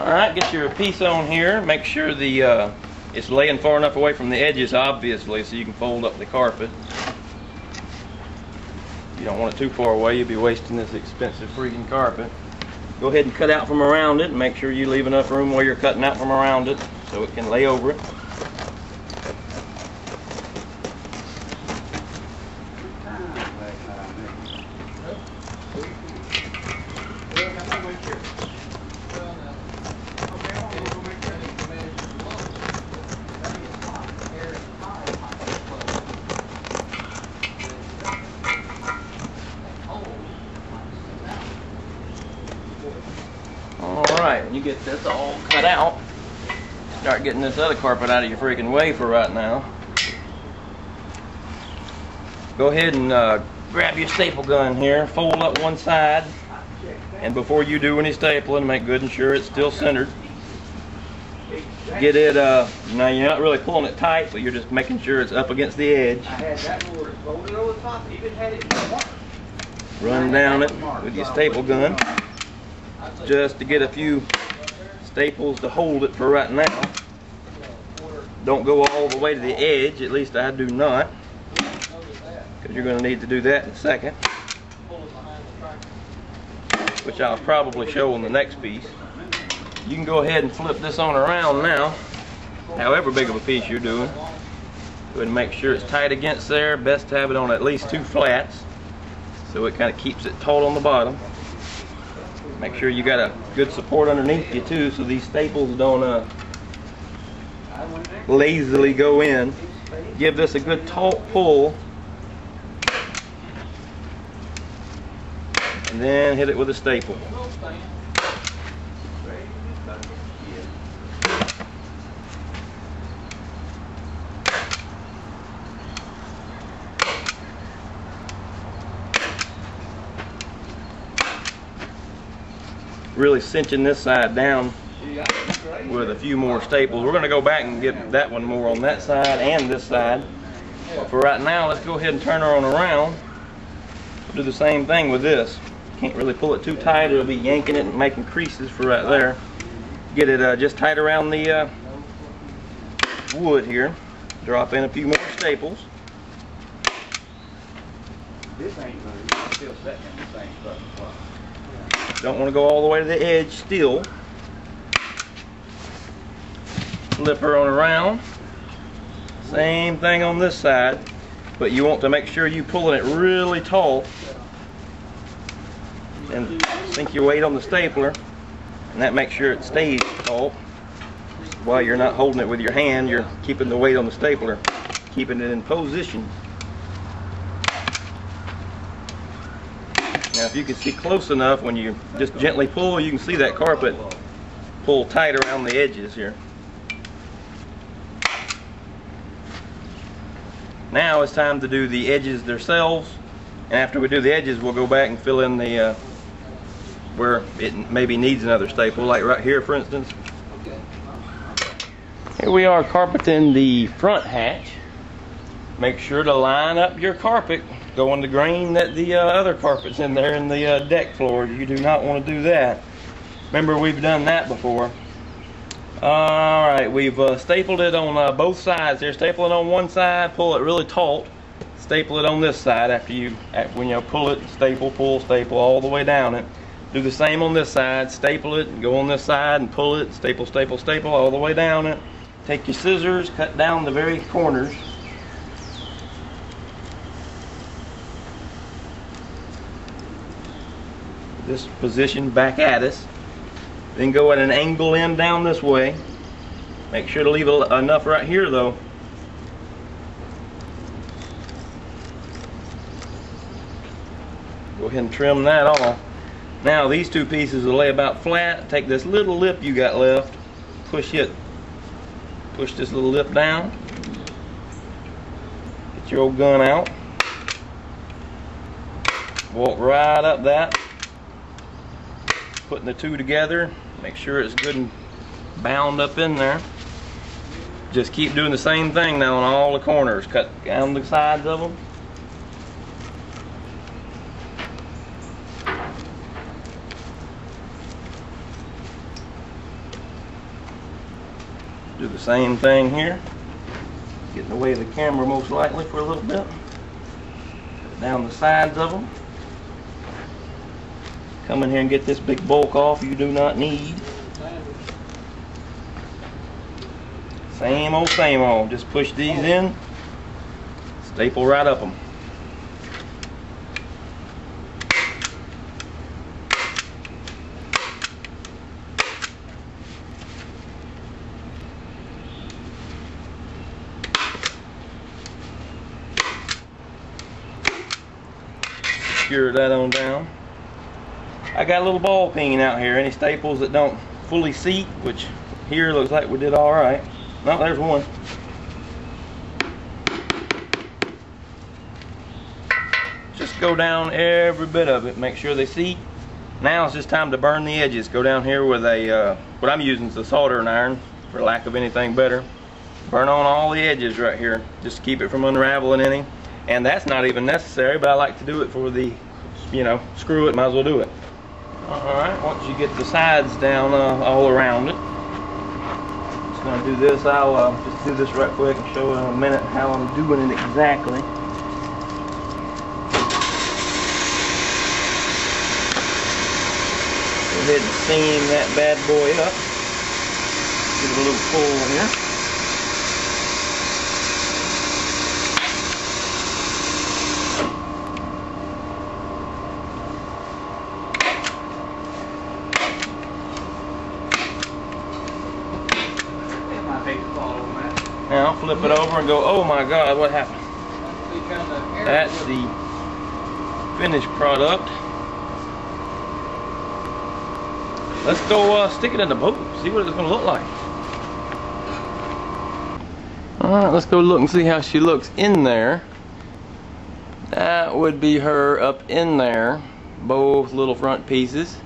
Alright, get your piece on here. Make sure the it's laying far enough away from the edges, obviously, so you can fold up the carpet. You don't want it too far away, you'll be wasting this expensive freaking carpet. Go ahead and cut out from around it, and make sure you leave enough room while you're cutting out from around it so it can lay over it. Alright, when you get this all cut out, start getting this other carpet out of your freaking way for right now. Go ahead and grab your staple gun here, fold up one side, and before you do any stapling, make good and sure it's still centered. Get it, now you're not really pulling it tight, but you're just making sure it's up against the edge. Run down it with your staple gun, just to get a few staples to hold it for right now. Don't go all the way to the edge, at least I do not, because you're going to need to do that in a second, which I'll probably show on the next piece. You can go ahead and flip this on around now, however big of a piece you're doing. Go ahead and make sure it's tight against there. Best to have it on at least 2 flats, so it kind of keeps it taut on the bottom. Make sure you got a good support underneath you too, so these staples don't lazily go in. Give this a good taut pull, and then hit it with a staple. Really cinching this side down with a few more staples. We're going to go back and get that one more on that side and this side. But for right now, let's go ahead and turn her on around. We'll do the same thing with this. Can't really pull it too tight, it'll be yanking it and making creases for right there. Get it just tight around the wood here. Drop in a few more staples. This ain't going to still setting in the same spot. Don't want to go all the way to the edge still. Flip her on around. Same thing on this side, but you want to make sure you pulling it really taut and sink your weight on the stapler, and that makes sure it stays taut. While you're not holding it with your hand, you're keeping the weight on the stapler, keeping it in position. Now if you can see close enough, when you just gently pull, you can see that carpet pull tight around the edges here. Now it's time to do the edges themselves, and after we do the edges, we'll go back and fill in the where it maybe needs another staple, like right here for instance. Here we are carpeting the front hatch. Make sure to line up your carpet, go on the grain that the other carpet's in there in the deck floors. You do not want to do that. Remember, we've done that before. Alright, we've stapled it on both sides here. Staple it on one side, pull it really taut. Staple it on this side when you pull it, staple, pull, staple all the way down it. Do the same on this side, staple it, and go on this side and pull it, staple, staple, staple all the way down it. Take your scissors, cut down the very corners. This position back at us. Then go at an angle in down this way. Make sure to leave enough right here though. Go ahead and trim that off. Now these two pieces will lay about flat. Take this little lip you got left, push this little lip down. Get your old gun out. Walk right up that. Putting the two together, make sure it's good and bound up in there. Just keep doing the same thing now on all the corners. Cut down the sides of them. the same thing here. Get in the way of the camera most likely for a little bit. Put down the sides of them. Come in here and get this big bulk off you do not need. Same old, same old. Just push these in, staple right up them. Secure that on down. I got a little ball peen out here. Any staples that don't fully seat, which here looks like we did all right. No, there's one. Just go down every bit of it. Make sure they seat. Now it's just time to burn the edges. Go down here with a what I'm using is a soldering iron, for lack of anything better. Burn on all the edges right here, just to keep it from unraveling any. And that's not even necessary, but I like to do it for the, you know, screw it, might as well do it. Alright, once you get the sides down all around it, just going to do this. I'll just do this right quick and show in a minute how I'm doing it exactly. Go ahead and seam that bad boy up. Give it a little pull here. Now flip it over and go, oh my God, what happened? That's the finished product. Let's go stick it in the boat, see what it's going to look like. Alright, let's go look and see how she looks in there. That would be her up in there, both little front pieces.